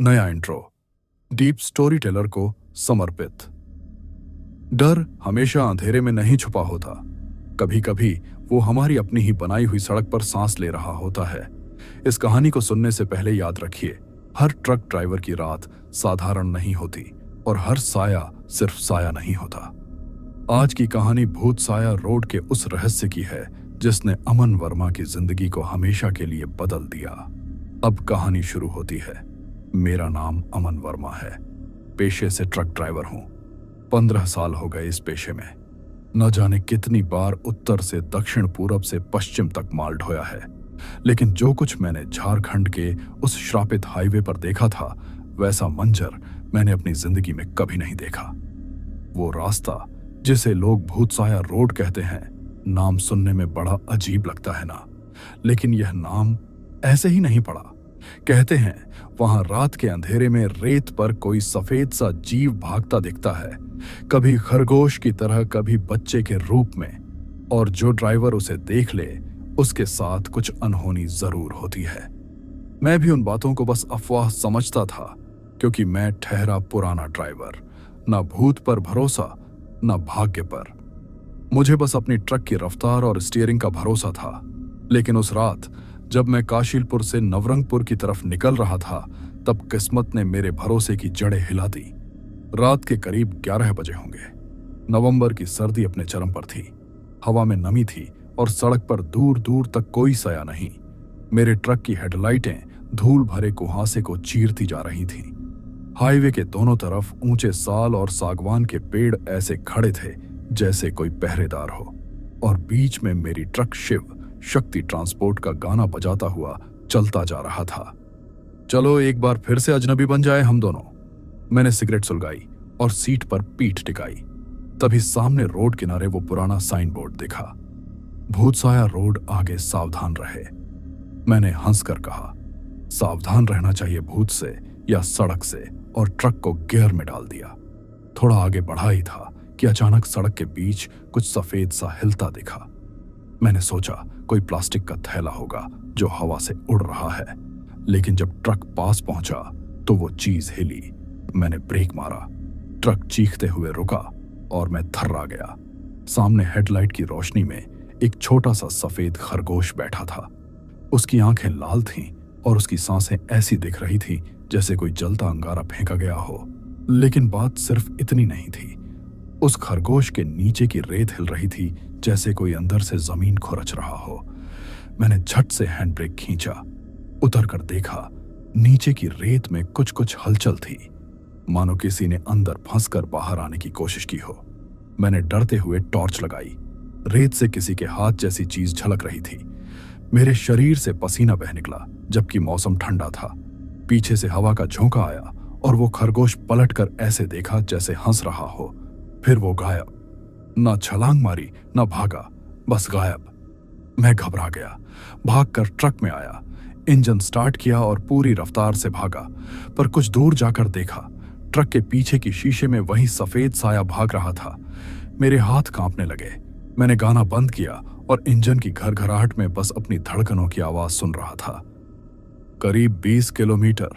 नया intro deep story teller को समर्पित। डर हमेशा अंधेरे में नहीं छुपा होता। कभी कभी वो हमारी अपनी ही बनाई हुई सड़क पर सांस ले रहा होता है। इस कहानी को सुनने से पहले याद रखिए, हर ट्रक ड्राइवर की रात साधारण नहीं होती और हर साया सिर्फ साया नहीं होता। आज की कहानी भूत साया रोड के उस रहस्य की है जिसने अमन वर्मा की जिंदगी को हमेशा के लिए बदल दिया। अब कहानी शुरू होती है। मेरा नाम अमन वर्मा है। पेशे से ट्रक ड्राइवर हूं। 15 साल हो गए इस पेशे में। न जाने कितनी बार उत्तर से दक्षिण, पूरब से पश्चिम तक माल ढोया है, लेकिन जो कुछ मैंने झारखंड के उस श्रापित हाईवे पर देखा था, वैसा मंजर मैंने अपनी जिंदगी में कभी नहीं देखा। वो रास्ता जिसे लोग भूतसाया रोड कहते हैं, नाम सुनने में बड़ा अजीब लगता है ना, लेकिन यह नाम ऐसे ही नहीं पड़ा। कहते हैं वहां रात के अंधेरे में रेत पर कोई सफेद सा जीव भागता दिखता है, कभी खरगोश की तरह, कभी बच्चे के रूप में, और जो ड्राइवर उसे देख ले उसके साथ कुछ अनहोनी जरूर होती है। मैं भी उन बातों को बस अफवाह समझता था, क्योंकि मैं ठहरा पुराना ड्राइवर, ना भूत पर भरोसा ना भाग्य पर। मुझे बस अपनी ट्रक की रफ्तार और स्टीयरिंग का भरोसा था। लेकिन उस रात जब मैं काशीलपुर से नवरंगपुर की तरफ निकल रहा था, तब किस्मत ने मेरे भरोसे की जड़ें हिला दी। रात के करीब 11 बजे होंगे। नवंबर की सर्दी अपने चरम पर थी। हवा में नमी थी और सड़क पर दूर दूर तक कोई साया नहीं। मेरे ट्रक की हेडलाइटें धूल भरे कुहासे को चीरती जा रही थीं। हाईवे के दोनों तरफ ऊंचे साल और सागवान के पेड़ ऐसे खड़े थे जैसे कोई पहरेदार हो, और बीच में मेरी ट्रक शिव शक्ति ट्रांसपोर्ट का गाना बजाता हुआ चलता जा रहा था। चलो एक बार फिर से अजनबी बन जाए हम दोनों। मैंने सिगरेट सुलगाई और सीट पर पीठ टिकाई। तभी सामने रोड किनारे वो पुराना साइन बोर्ड दिखा, भूतसाया रोड, आगे सावधान रहे। मैंने हंसकर कहा, सावधान रहना चाहिए भूत से या सड़क से, और ट्रक को गियर में डाल दिया। थोड़ा आगे बढ़ा ही था कि अचानक सड़क के बीच कुछ सफेद सा हिलता दिखा। मैंने सोचा कोई प्लास्टिक का थैला होगा जो हवा से उड़ रहा है, लेकिन जब ट्रक पास पहुंचा तो वो चीज हिली। मैंने ब्रेक मारा, ट्रक चीखते हुए रुका और मैं थर्रा गया। सामने हेडलाइट की रोशनी में एक छोटा सा सफेद खरगोश बैठा था। उसकी आंखें लाल थीं और उसकी सांसें ऐसी दिख रही थी जैसे कोई जलता अंगारा फेंका गया हो। लेकिन बात सिर्फ इतनी नहीं थी। उस खरगोश के नीचे की रेत हिल रही थी जैसे कोई अंदर से जमीन खुरच रहा हो। मैंने झट से हैंड ब्रेक खींचा, उतर कर देखा, नीचे की रेत में कुछ कुछ हलचल थी, मानो किसी ने अंदर फंसकर बाहर आने की कोशिश की हो। मैंने डरते हुए टॉर्च लगाई। रेत से किसी के हाथ जैसी चीज झलक रही थी। मेरे शरीर से पसीना बह निकला, जबकि मौसम ठंडा था। पीछे से हवा का झोंका आया और वो खरगोश पलटकर ऐसे देखा जैसे हंस रहा हो। फिर वो गायब। ना छलांग मारी ना भागा, बस गायब। मैं घबरा गया, भागकर ट्रक में आया, इंजन स्टार्ट किया और पूरी रफ्तार से भागा। पर कुछ दूर जाकर देखा, ट्रक के पीछे की शीशे में वही सफेद साया भाग रहा था। मेरे हाथ कांपने लगे। मैंने गाना बंद किया और इंजन की घरघराहट में बस अपनी धड़कनों की आवाज सुन रहा था। करीब 20 किलोमीटर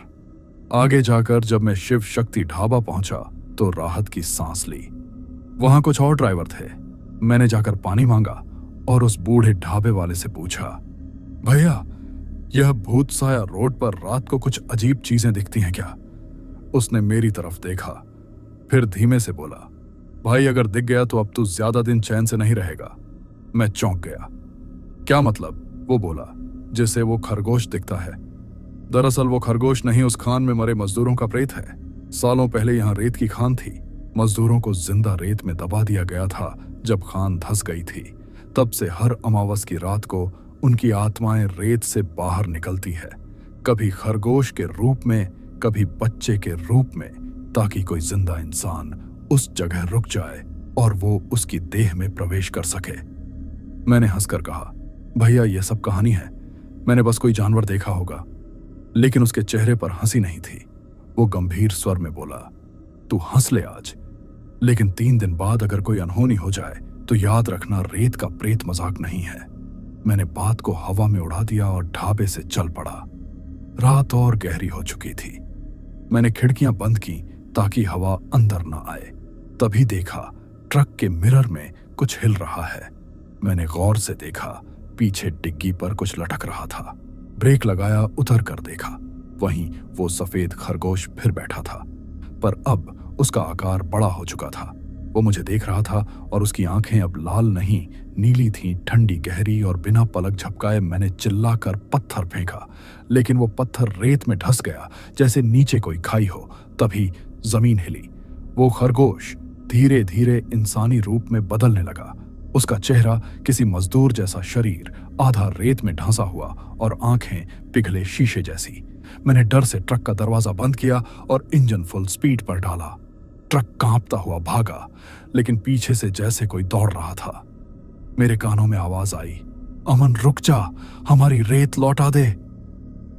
आगे जाकर जब मैं शिव शक्ति ढाबा पहुंचा तो राहत की सांस ली। वहां कुछ और ड्राइवर थे। मैंने जाकर पानी मांगा और उस बूढ़े ढाबे वाले से पूछा, भैया यह भूतसाया रोड पर रात को कुछ अजीब चीजें दिखती हैं क्या? उसने मेरी तरफ देखा, फिर धीमे से बोला, भाई अगर दिख गया तो अब तू ज्यादा दिन चैन से नहीं रहेगा। मैं चौंक गया। क्या मतलब? वो बोला, जिसे वो खरगोश दिखता है। दरअसल वो खरगोश नहीं, उस खान में मरे मजदूरों का प्रेत है। सालों पहले यहाँ रेत की खान थी। मजदूरों को जिंदा रेत में दबा दिया गया था जब खान धंस गई थी। तब से हर अमावस की रात को उनकी आत्माएं रेत से बाहर निकलती है, कभी खरगोश के रूप में, कभी बच्चे के रूप में, ताकि कोई जिंदा इंसान उस जगह रुक जाए और वो उसकी देह में प्रवेश कर सके। मैंने हंसकर कहा, भैया यह सब कहानी है, मैंने बस कोई जानवर देखा होगा। लेकिन उसके चेहरे पर हंसी नहीं थी। वो गंभीर स्वर में बोला, तू हंस ले आज, लेकिन 3 दिन बाद अगर कोई अनहोनी हो जाए तो याद रखना, रेत का प्रेत मजाक नहीं है। मैंने बात को हवा में उड़ा दिया और ढाबे से चल पड़ा। रात और गहरी हो चुकी थी। मैंने खिड़कियां बंद की ताकि हवा अंदर न आए। तभी देखा ट्रक के मिरर में कुछ हिल रहा है। मैंने गौर से देखा, पीछे डिग्गी पर कुछ लटक रहा था। ब्रेक लगाया, उतर कर देखा, वहीं वो सफेद खरगोश फिर बैठा था, पर अब उसका आकार बड़ा हो चुका था। वो मुझे देख रहा था और उसकी आंखें अब लाल नहीं, नीली थीं, ठंडी, गहरी, और बिना पलक झपकाए मैंने चिल्लाकर पत्थर फेंका, लेकिन वो पत्थर रेत में ढस गया जैसे नीचे कोई खाई हो। तभी जमीन हिली। वो खरगोश धीरे धीरे इंसानी रूप में बदलने लगा। उसका चेहरा किसी मजदूर जैसा, शरीर आधा रेत में ढंसा हुआ और आंखें पिघले शीशे जैसी। मैंने डर से ट्रक का दरवाजा बंद किया और इंजन फुल स्पीड पर डाला। ट्रक कांपता हुआ भागा, लेकिन पीछे से जैसे कोई दौड़ रहा था। मेरे कानों में आवाज आई, अमन रुक जा, हमारी रेत लौटा दे।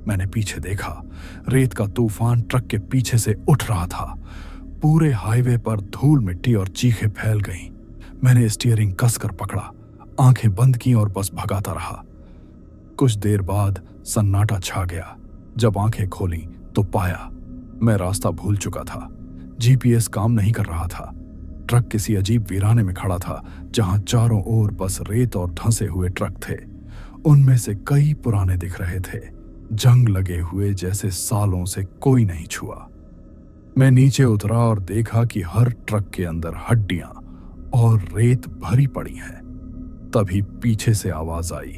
मैंने पीछे देखा, रेत का तूफान ट्रक के पीछे से उठ रहा था। पूरे हाईवे पर धूल, मिट्टी और चीखें फैल गईं। मैंने स्टीयरिंग कसकर पकड़ा, आंखें बंद की और बस भगाता रहा। कुछ देर बाद सन्नाटा छा गया। जब आंखें खोली तो पाया मैं रास्ता भूल चुका था। जीपीएस काम नहीं कर रहा था। ट्रक किसी अजीब वीराने में खड़ा था, जहां चारों ओर बस रेत और धंसे हुए ट्रक थे। उनमें से कई पुराने दिख रहे थे, जंग लगे हुए, जैसे सालों से कोई नहीं छुआ। मैं नीचे उतरा और देखा कि हर ट्रक के अंदर हड्डियां और रेत भरी पड़ी है। तभी पीछे से आवाज आई,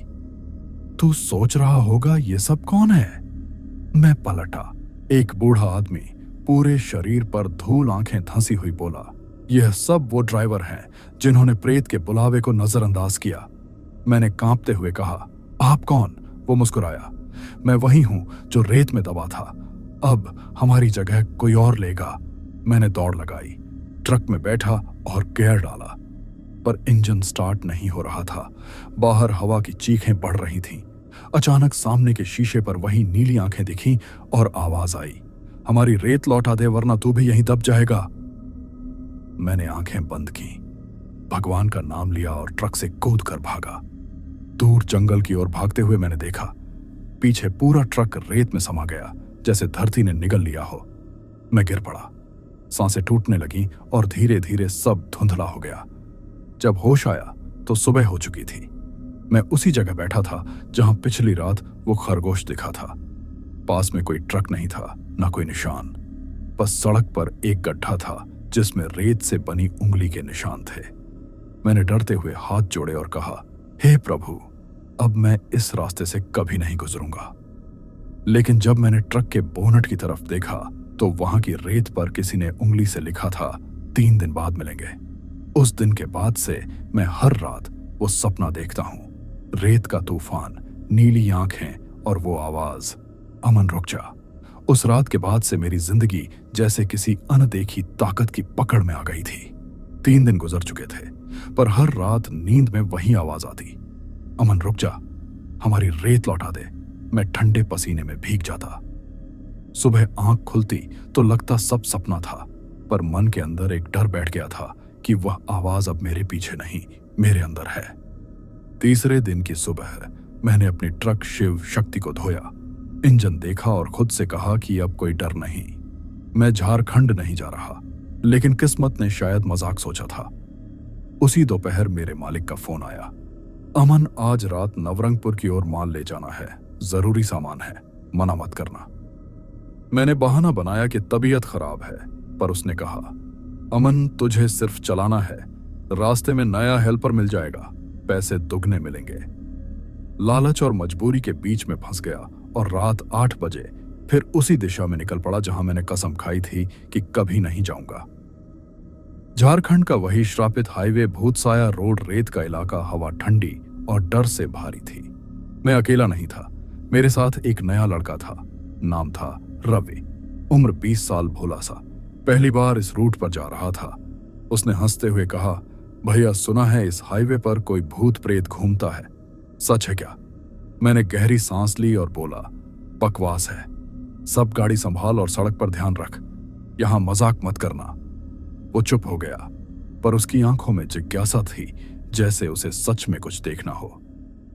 तू सोच रहा होगा ये सब कौन है? मैं पलटा। एक बूढ़ा आदमी, पूरे शरीर पर धूल, आंखें धंसी हुई, बोला, यह सब वो ड्राइवर हैं जिन्होंने प्रेत के बुलावे को नजरअंदाज किया। मैंने कांपते हुए कहा, आप कौन? वो मुस्कुराया, मैं वही हूं जो रेत में दबा था। अब हमारी जगह कोई और लेगा। मैंने दौड़ लगाई, ट्रक में बैठा और गियर डाला, पर इंजन स्टार्ट नहीं हो रहा था। बाहर हवा की चीखें बढ़ रही थीं। अचानक सामने के शीशे पर वही नीली आंखें दिखीं और आवाज आई, हमारी रेत लौटा दे वरना तू भी यहीं दब जाएगा। मैंने आंखें बंद की, भगवान का नाम लिया और ट्रक से कूद कर भागा। दूर जंगल की ओर भागते हुए मैंने देखा, पीछे पूरा ट्रक रेत में समा गया, जैसे धरती ने निगल लिया हो। मैं गिर पड़ा, सांसें टूटने लगीं और धीरे धीरे सब धुंधला हो गया। जब होश आया तो सुबह हो चुकी थी। मैं उसी जगह बैठा था जहां पिछली रात वो खरगोश दिखा था। पास में कोई ट्रक नहीं था, ना कोई निशान, बस सड़क पर एक गड्ढा था जिसमें रेत से बनी उंगली के निशान थे। मैंने डरते हुए हाथ जोड़े और कहा, हे प्रभु, अब मैं इस रास्ते से कभी नहीं गुजरूंगा। लेकिन जब मैंने ट्रक के बोनट की तरफ देखा तो वहां की रेत पर किसी ने उंगली से लिखा था, 3 दिन बाद मिलेंगे। उस दिन के बाद से मैं हर रात वो सपना देखता हूं, रेत का तूफान, नीली आंखें और वो आवाज, अमन रुक जा। उस रात के बाद से मेरी जिंदगी जैसे किसी अनदेखी ताकत की पकड़ में आ गई थी। 3 दिन गुजर चुके थे, पर हर रात नींद में वही आवाज आती, अमन रुक जा, हमारी रेत लौटा दे। मैं ठंडे पसीने में भीग जाता। सुबह आंख खुलती तो लगता सब सपना था, पर मन के अंदर एक डर बैठ गया था कि वह आवाज अब मेरे पीछे नहीं, मेरे अंदर है। तीसरे दिन की सुबह मैंने अपनी ट्रक शिव शक्ति को धोया, इंजन देखा और खुद से कहा कि अब कोई डर नहीं। मैं झारखंड नहीं जा रहा, लेकिन किस्मत ने शायद मजाक सोचा था। उसी दोपहर मेरे मालिक का फोन आया, अमन आज रात नवरंगपुर की ओर माल ले जाना है, जरूरी सामान है, मना मत करना। मैंने बहाना बनाया कि तबीयत खराब है, पर उसने कहा, अमन तुझे सिर्फ चलाना है, रास्ते में नया हेल्पर मिल जाएगा, पैसे दुगने मिलेंगे। लालच और मजबूरी के बीच में फंस गया और रात 8 बजे फिर उसी दिशा में निकल पड़ा जहां मैंने कसम खाई थी कि कभी नहीं जाऊंगा। झारखंड का वही श्रापित हाईवे, भूतसाया रोड, रेत का इलाका, हवा ठंडी और डर से भारी थी। मैं अकेला नहीं था, मेरे साथ एक नया लड़का था, नाम था रवि, उम्र 20 साल, भोला सा, पहली बार इस रूट पर जा रहा था। उसने हंसते हुए कहा, भैया सुना है इस हाईवे पर कोई भूत प्रेत घूमता है, सच है क्या? मैंने गहरी सांस ली और बोला, बकवास है, सब गाड़ी संभाल और सड़क पर ध्यान रख, यहां मजाक मत करना। वो चुप हो गया, पर उसकी आंखों में जिज्ञासा थी, जैसे उसे सच में कुछ देखना हो।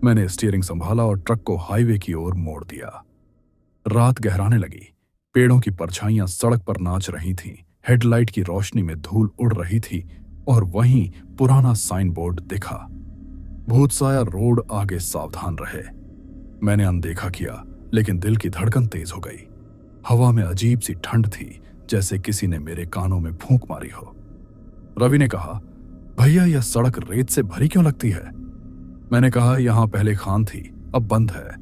मैंने स्टीयरिंग संभाला और ट्रक को हाईवे की ओर मोड़ दिया। रात गहराने लगी, पेड़ों की परछाइयां सड़क पर नाच रही थीं, हेडलाइट की रोशनी में धूल उड़ रही थी और वहीं पुराना साइन बोर्ड दिखा, भूतसाया रोड, आगे सावधान रहे। मैंने अनदेखा किया, लेकिन दिल की धड़कन तेज हो गई। हवा में अजीब सी ठंड थी, जैसे किसी ने मेरे कानों में फूंक मारी हो। रवि ने कहा, भैया यह सड़क रेत से भरी क्यों लगती है? मैंने कहा, यहां पहले खान थी, अब बंद है।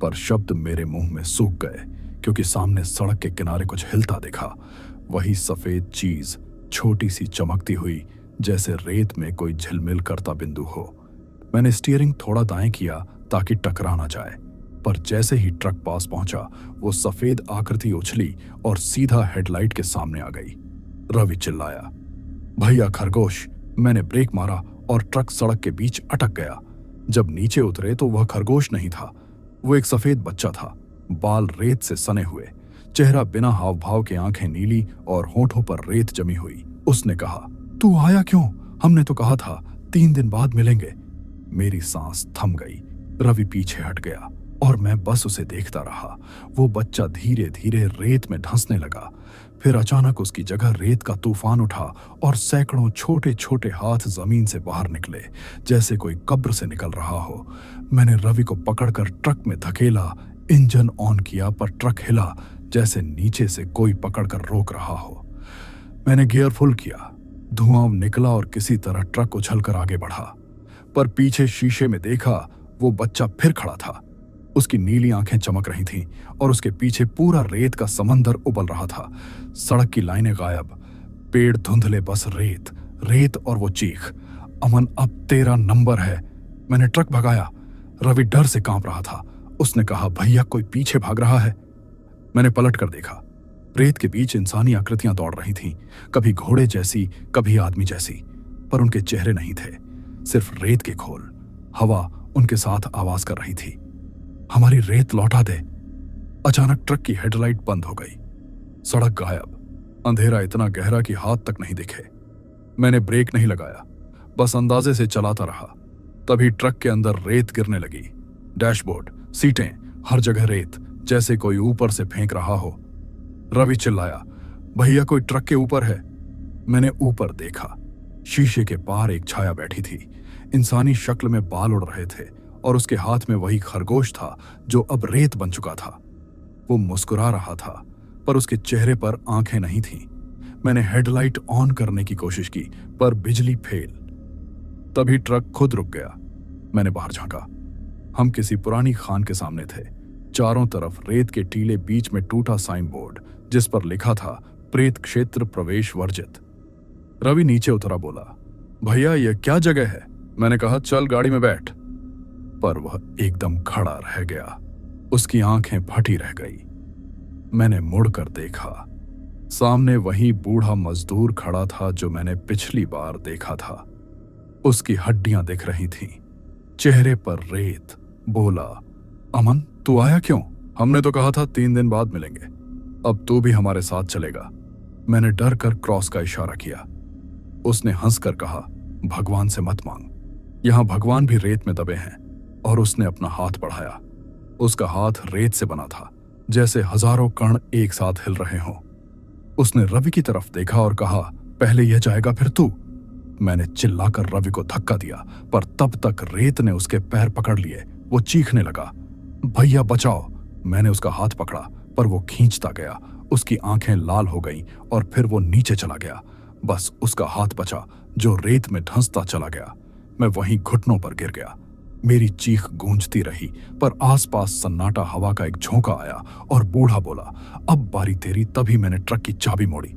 पर शब्द मेरे मुंह में सूख गए, क्योंकि सामने सड़क के किनारे कुछ हिलता दिखा। वही सफेद चीज, छोटी सी चमकती हुई, जैसे रेत में कोई झिलमिल करता बिंदु हो। मैंने स्टीयरिंग थोड़ा दाएं किया ताकि टकरा ना जाए, पर जैसे ही ट्रक पास पहुंचा, वो सफेद आकृति उछली और सीधा हेडलाइट के सामने आ गई। रवि चिल्लाया, भैया खरगोश! मैंने ब्रेक मारा और ट्रक सड़क के बीच अटक गया। जब नीचे उतरे तो वह खरगोश नहीं था, वो एक सफेद बच्चा था, बाल रेत से सने हुए, चेहरा बिना हाव भाव के, आंखें नीली और होठों पर रेत जमी हुई। उसने कहा, तू आया क्यों? हमने तो कहा था 3 दिन बाद मिलेंगे। मेरी सांस थम गई। रवि पीछे हट गया और मैं बस उसे देखता रहा। वो बच्चा धीरे धीरे रेत में धंसने लगा। फिर अचानक उसकी जगह रेत का तूफान उठा और सैकड़ों छोटे छोटे हाथ जमीन से बाहर निकले, जैसे कोई कब्र से निकल रहा हो। मैंने रवि को पकड़कर ट्रक में धकेला, इंजन ऑन किया, पर ट्रक हिला जैसे नीचे से कोई पकड़कर रोक रहा हो। मैंने गियर फुल किया, धुआं निकला और किसी तरह ट्रक उछलकर आगे बढ़ा। पर पीछे शीशे में देखा, वो बच्चा फिर खड़ा था। उसकी नीली आंखें चमक रही थीं और उसके पीछे पूरा रेत का समंदर उबल रहा था। सड़क की लाइनें गायब, पेड़ धुंधले, बस रेत, रेत और वो चीख, अमन अब तेरा नंबर है। मैंने ट्रक भगाया। रवि डर से कांप रहा था। उसने कहा, भैया कोई पीछे भाग रहा है। मैंने पलट कर देखा। रेत के बीच इंसानी आकृतियां दौड़ रही थीं, कभी घोड़े जैसी, कभी आदमी जैसी, पर उनके चेहरे नहीं थे, सिर्फ रेत के खोल। हवा उनके साथ आवाज कर रही थी, हमारी रेत लौटा दे। अचानक ट्रक की हेडलाइट बंद हो गई, सड़क गायब, अंधेरा इतना गहरा कि हाथ तक नहीं दिखे। मैंने ब्रेक नहीं लगाया, बस अंदाजे से चलाता रहा। तभी ट्रक के अंदर रेत गिरने लगी, डैशबोर्ड, सीटें, हर जगह रेत, जैसे कोई ऊपर से फेंक रहा हो। रवि चिल्लाया, भैया कोई ट्रक के ऊपर है। मैंने ऊपर देखा, शीशे के पार एक छाया बैठी थी, इंसानी शक्ल में बाल उड़ रहे थे और उसके हाथ में वही खरगोश था जो अब रेत बन चुका था। वो मुस्कुरा रहा था, पर उसके चेहरे पर आंखें नहीं थीं। मैंने हेडलाइट ऑन करने की कोशिश की, पर बिजली फेल। तभी ट्रक खुद रुक गया। मैंने बाहर झांका। हम किसी पुरानी खान के सामने थे। चारों तरफ रेत के टीले, बीच में टूटा साइन बोर्ड जिस पर लिखा था, प्रेत क्षेत्र प्रवेश वर्जित। रवि नीचे उतरा, बोला, भैया यह क्या जगह है? मैंने कहा, चल गाड़ी में बैठ। पर वह एकदम खड़ा रह गया, उसकी आंखें फटी रह गई। मैंने मुड़कर देखा, सामने वही बूढ़ा मजदूर खड़ा था जो मैंने पिछली बार देखा था। उसकी हड्डियां दिख रही थीं, चेहरे पर रेत। बोला, अमन तू आया क्यों? हमने तो कहा था 3 दिन बाद मिलेंगे, अब तू भी हमारे साथ चलेगा। मैंने डर कर क्रॉस का इशारा किया। उसने हंसकर कहा, भगवान से मत मांग, यहां भगवान भी रेत में दबे हैं। और उसने अपना हाथ बढ़ाया। उसका हाथ रेत से बना था, जैसे हजारों कण एक साथ हिल रहे हों। उसने रवि की तरफ देखा और कहा, पहले यह जाएगा फिर तू। मैंने चिल्लाकर रवि को धक्का दिया, पर तब तक रेत ने उसके पैर पकड़ लिए। वो चीखने लगा, भैया बचाओ। मैंने उसका हाथ पकड़ा, पर वो खींचता गया। उसकी आंखें लाल हो गईं और फिर वो नीचे चला गया। बस उसका हाथ बचा, जो रेत में धंसता चला गया। मैं वहीं घुटनों पर गिर गया। मेरी चीख गूंजती रही, पर आसपास सन्नाटा। हवा का एक झोंका आया और बूढ़ा बोला, अब बारी तेरी। तभी मैंने ट्रक की चाबी मोड़ी।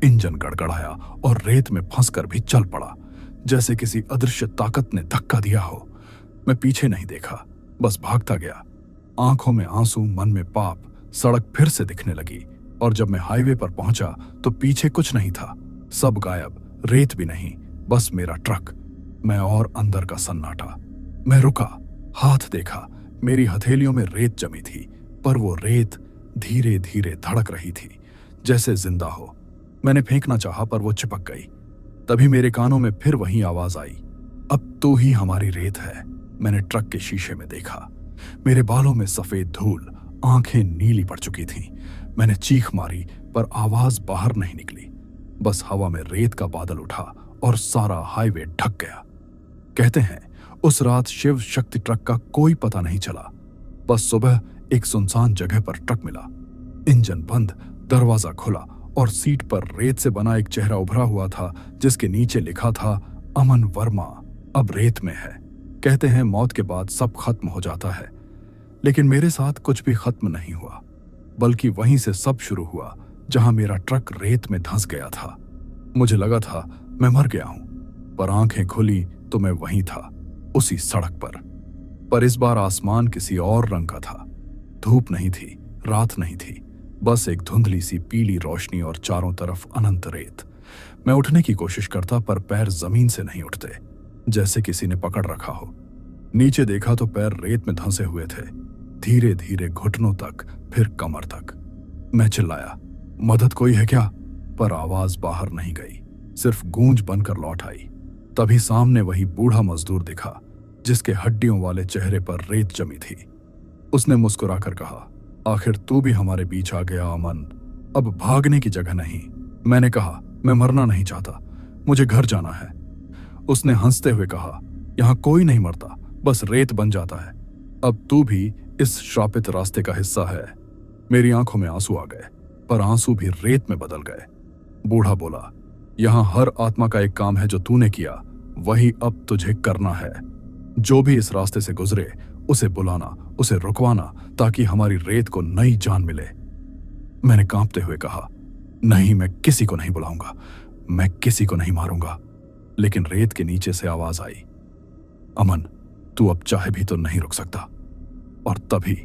इंजन गड़गड़ाया और रेत में फंसकर भी चल पड़ा, जैसे किसी अदृश्य ताकत ने धक्का दिया हो। मैं पीछे नहीं देखा, बस भागता गया, आंखों में आंसू, मन में पाप। सड़क फिर से दिखने लगी और जब मैं हाईवे पर पहुंचा तो पीछे कुछ नहीं था, सब गायब, रेत भी नहीं, बस मेरा ट्रक, मैं और अंदर का सन्नाटा। मैं रुका, हाथ देखा, मेरी हथेलियों में रेत जमी थी, पर वो रेत धीरे धीरे धड़क रही थी, जैसे जिंदा हो। मैंने फेंकना चाहा, पर वो चिपक गई। तभी मेरे कानों में फिर वही आवाज आई, अब तू ही हमारी रेत है। मैंने ट्रक के शीशे में देखा, मेरे बालों में सफेद धूल, आंखें नीली पड़ चुकी थीं। मैंने चीख मारी पर आवाज बाहर नहीं निकली। बस हवा में रेत का बादल उठा और सारा हाईवे ढक गया। कहते हैं उस रात शिव शक्ति ट्रक का कोई पता नहीं चला। बस सुबह एक सुनसान जगह पर ट्रक मिला। इंजन बंद, दरवाजा खुला और सीट पर रेत से बना एक चेहरा उभरा हुआ था जिसके नीचे लिखा था अमन वर्मा अब रेत में है। कहते हैं मौत के बाद सब खत्म हो जाता है, लेकिन मेरे साथ कुछ भी खत्म नहीं हुआ, बल्कि वहीं से सब शुरू हुआ जहां मेरा ट्रक रेत में धंस गया था। मुझे लगा था मैं मर गया हूं, पर आंखें खुली तो मैं वहीं था, उसी सड़क पर इस बार आसमान किसी और रंग का था। धूप नहीं थी, रात नहीं थी, बस एक धुंधली सी पीली रोशनी और चारों तरफ अनंत रेत। मैं उठने की कोशिश करता पर पैर जमीन से नहीं उठते, जैसे किसी ने पकड़ रखा हो। नीचे देखा तो पैर रेत में धंसे हुए थे, धीरे धीरे घुटनों तक, फिर कमर तक। मैं चिल्लाया, मदद कोई है क्या? पर आवाज बाहर नहीं गई, सिर्फ गूंज बनकर लौट आई। तभी सामने वही बूढ़ा मजदूर दिखा जिसके हड्डियों वाले चेहरे पर रेत जमी थी। उसने मुस्कुराकर कहा, आखिर तू भी हमारे बीच आ गया अमन, अब भागने की जगह नहीं। मैंने कहा, मैं मरना नहीं चाहता, मुझे घर जाना है। उसने हंसते हुए कहा, यहां कोई नहीं मरता, बस रेत बन जाता है। अब तू भी इस श्रापित रास्ते का हिस्सा है। मेरी आंखों में आंसू आ गए, पर आंसू भी रेत में बदल गए। बूढ़ा बोला, यहां हर आत्मा का एक काम है जो तूने किया, वही अब तुझे करना है। जो भी इस रास्ते से गुजरे उसे बुलाना, उसे रुकवाना, ताकि हमारी रेत को नई जान मिले। मैंने कांपते हुए कहा, नहीं, मैं किसी को नहीं बुलाऊंगा, मैं किसी को नहीं मारूंगा। लेकिन रेत के नीचे से आवाज आई, अमन, तू अब चाहे भी तो नहीं रुक सकता। और तभी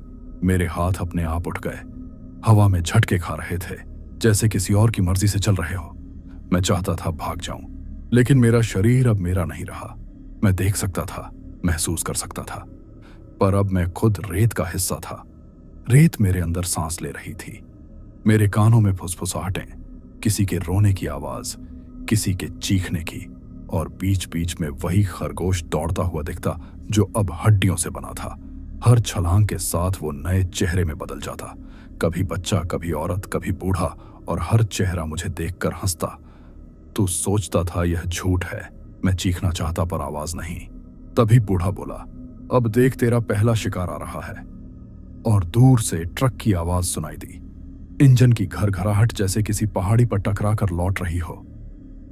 मेरे हाथ अपने आप उठ गए, हवा में झटके खा रहे थे, जैसे किसी और की मर्जी से चल रहे हो। मैं चाहता था भाग जाऊं, लेकिन मेरा शरीर अब मेरा नहीं रहा। मैं देख सकता था, महसूस कर सकता था, पर अब मैं खुद रेत का हिस्सा था। रेत मेरे अंदर सांस ले रही थी। मेरे कानों में फुसफुसाहटें, किसी के रोने की आवाज, किसी के चीखने की, और बीच बीच में वही खरगोश दौड़ता हुआ दिखता जो अब हड्डियों से बना था। हर छलांग के साथ वो नए चेहरे में बदल जाता, कभी बच्चा, कभी औरत, कभी बूढ़ा, और हर चेहरा मुझे देखकर हंसता। तू सोचता था यह झूठ है, मैं चीखना चाहता पर आवाज नहीं। तभी बूढ़ा बोला, अब देख तेरा पहला शिकार आ रहा है। और दूर से ट्रक की आवाज सुनाई दी, इंजन की घरघराहट जैसे किसी पहाड़ी पर टकरा कर लौट रही हो।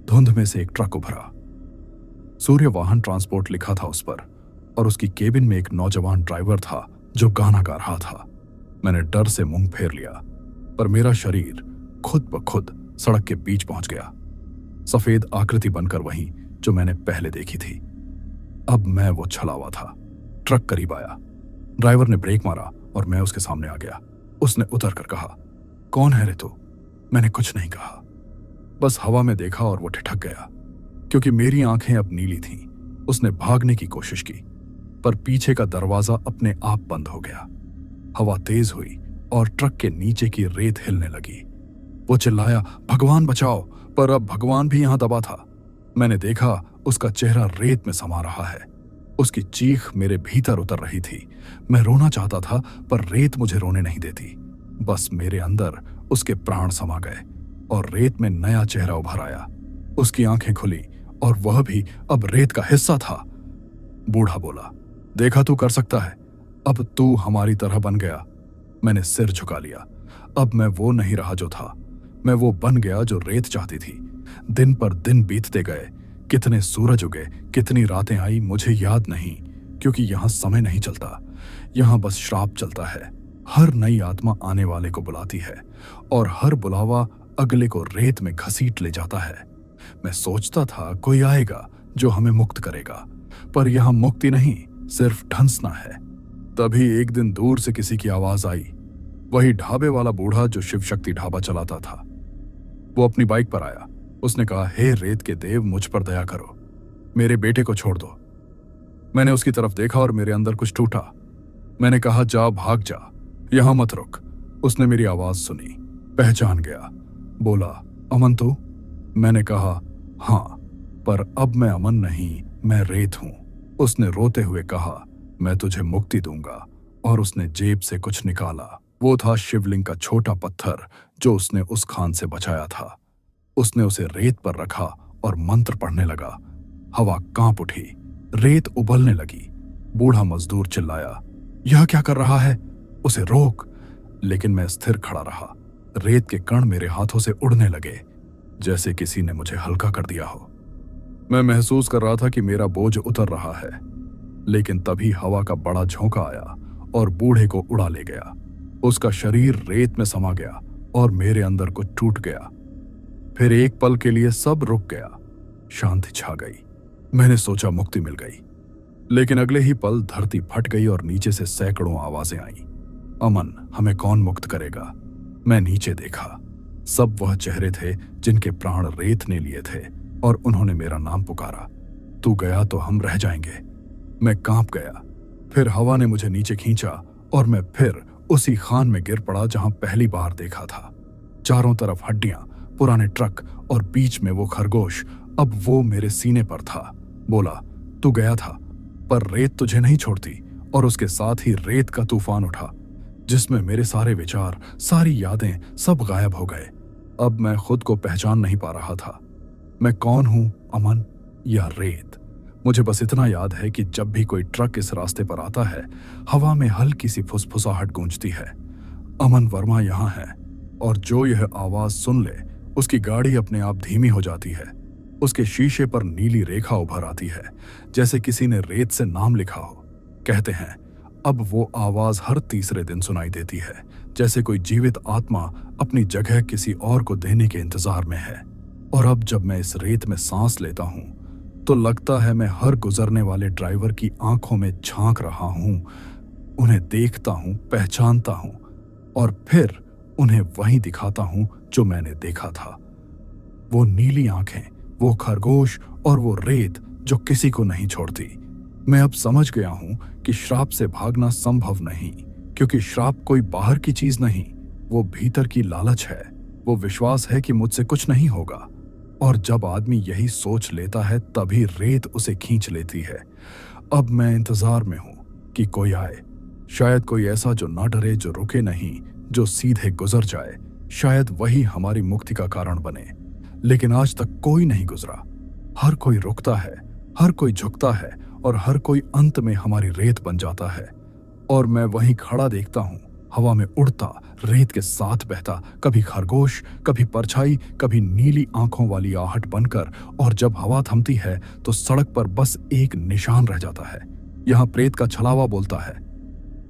धुंध में से एक ट्रक उभरा। सूर्य वाहन ट्रांसपोर्ट लिखा था उस पर, और उसकी केबिन में एक नौजवान ड्राइवर था जो गाना गा रहा था। मैंने डर से मुंह फेर लिया, पर मेरा शरीर खुद ब खुद सड़क के बीच पहुंच गया, सफेद आकृति बनकर वहीं जो मैंने पहले देखी थी। अब मैं वो छलावा था। ट्रक करीब आया, ड्राइवर ने ब्रेक मारा और मैं उसके सामने आ गया। उसने उतर कर कहा, कौन है रे तू? मैंने कुछ नहीं कहा, बस हवा में देखा और वो ठिठक गया, क्योंकि मेरी आंखें अब नीली थीं। उसने भागने की कोशिश की, पर पीछे का दरवाजा अपने आप बंद हो गया। हवा तेज हुई और ट्रक के नीचे की रेत हिलने लगी। वो चिल्लाया, भगवान बचाओ, पर अब भगवान भी यहां दबा था। मैंने देखा उसका चेहरा रेत में समा रहा है। उसकी चीख मेरे भीतर उतर रही थी। मैं रोना चाहता था, पर रेत मुझे रोने नहीं देती। बस मेरे अंदर उसके प्राण समा गए और रेत में नया चेहरा उभर आया। उसकी आंखें खुली और वह भी अब रेत का हिस्सा था। बूढ़ा बोला, देखा तू कर सकता है, अब तू हमारी तरह बन गया। मैंने सिर झुका लिया। अब मैं वो नहीं रहा जो था, मैं वो बन गया जो रेत चाहती थी। दिन पर दिन बीतते गए, कितने सूरज उगे, कितनी रातें आई, मुझे याद नहीं, क्योंकि यहां समय नहीं चलता, यहां बस श्राप चलता है। हर नई आत्मा आने वाले को बुलाती है और हर बुलावा अगले को रेत में घसीट ले जाता है। मैं सोचता था कोई आएगा जो हमें मुक्त करेगा, पर यहां मुक्ति नहीं, सिर्फ ढंसना है। तभी एक दिन दूर से किसी की आवाज आई, वही ढाबे वाला बूढ़ा जो शिव शक्ति ढाबा चलाता था। वो अपनी बाइक पर आया। उसने कहा, हे रेत के देव, मुझ पर दया करो, मेरे बेटे को छोड़ दो। मैंने उसकी तरफ देखा और मेरे अंदर कुछ टूटा। मैंने कहा, जा, भाग जा, यहां मत रुक। उसने मेरी आवाज सुनी, पहचान गया। बोला, अमन तू? मैंने कहा, हाँ, पर अब मैं अमन नहीं, मैं रेत हूं। उसने रोते हुए कहा, मैं तुझे मुक्ति दूंगा। और उसने जेब से कुछ निकाला। वो था शिवलिंग का छोटा पत्थर जो उसने उस खान से बचाया था। उसने उसे रेत पर रखा और मंत्र पढ़ने लगा। हवा कांप उठी, रेत उबलने लगी। बूढ़ा मजदूर चिल्लाया, यह क्या कर रहा है? उसे रोक। लेकिन मैं स्थिर खड़ा रहा। रेत के कण मेरे हाथों से उड़ने लगे, जैसे किसी ने मुझे हल्का कर दिया हो। मैं महसूस कर रहा था कि मेरा बोझ उतर रहा है, लेकिन तभी हवा का बड़ा झोंका आया और बूढ़े को उड़ा ले गया। उसका शरीर रेत में समा गया और मेरे अंदर कुछ टूट गया। फिर एक पल के लिए सब रुक गया, शांति छा गई। मैंने सोचा मुक्ति मिल गई, लेकिन अगले ही पल धरती फट गई और नीचे से सैकड़ों आवाजें आईं। अमन, हमें कौन मुक्त करेगा? मैं नीचे देखा। सब वह चेहरे थे जिनके प्राण रेत ने लिए थे और उन्होंने मेरा नाम पुकारा। तू गया तो हम रह जाएंगे। मैं कांप गया। फिर हवा ने मुझे नीचे खींचा और मैं फिर उसी खान में गिर पड़ा जहां पहली बार देखा था। चारों तरफ हड्डियां, पुराने ट्रक और बीच में वो खरगोश। अब वो मेरे सीने पर था। बोला, तू गया था, पर रेत तुझे नहीं छोड़ती। और उसके साथ ही रेत का तूफान उठा, जिसमें मेरे सारे विचार, सारी यादें सब गायब हो गए। अब मैं खुद को पहचान नहीं पा रहा था। मैं कौन हूं, अमन या रेत? मुझे बस इतना याद है कि जब भी कोई ट्रक इस रास्ते पर आता है, हवा में हल्की सी फुसफुसाहट गूंजती है, अमन वर्मा यहां है। और जो यह आवाज सुन ले, उसकी गाड़ी अपने आप धीमी हो जाती है। उसके शीशे पर नीली रेखा उभर आती है, जैसे किसी ने रेत से नाम लिखा हो। कहते हैं अब वो आवाज हर तीसरे दिन सुनाई देती है, जैसे कोई जीवित आत्मा अपनी जगह किसी और को देने के इंतजार में है। और अब जब मैं इस रेत में सांस लेता हूं, तो लगता है मैं हर गुजरने वाले ड्राइवर की आंखों में झांक रहा हूं। उन्हें देखता हूं, पहचानता हूं और फिर उन्हें वही दिखाता हूं जो मैंने देखा था। वो नीली आंखें, वो खरगोश और वो रेत जो किसी को नहीं छोड़ती। मैं अब समझ गया हूं कि श्राप से भागना संभव नहीं, क्योंकि श्राप कोई बाहर की चीज नहीं, वो भीतर की लालच है। वो विश्वास है कि मुझसे कुछ नहीं होगा। और जब आदमी यही सोच लेता है, तभी रेत उसे खींच लेती है। अब मैं इंतजार में हूं कि कोई आए, शायद कोई ऐसा जो ना डरे, जो रुके नहीं, जो सीधे गुजर जाए। शायद वही हमारी मुक्ति का कारण बने। लेकिन आज तक कोई नहीं गुजरा। हर कोई रुकता है, हर कोई झुकता है और हर कोई अंत में हमारी रेत बन जाता है। और मैं वहीं खड़ा देखता हूं, हवा में उड़ता, रेत के साथ बहता, कभी खरगोश, कभी परछाई, कभी नीली आंखों वाली आहट बनकर। और जब हवा थमती है तो सड़क पर बस एक निशान रह जाता है। यहां प्रेत का छलावा बोलता है।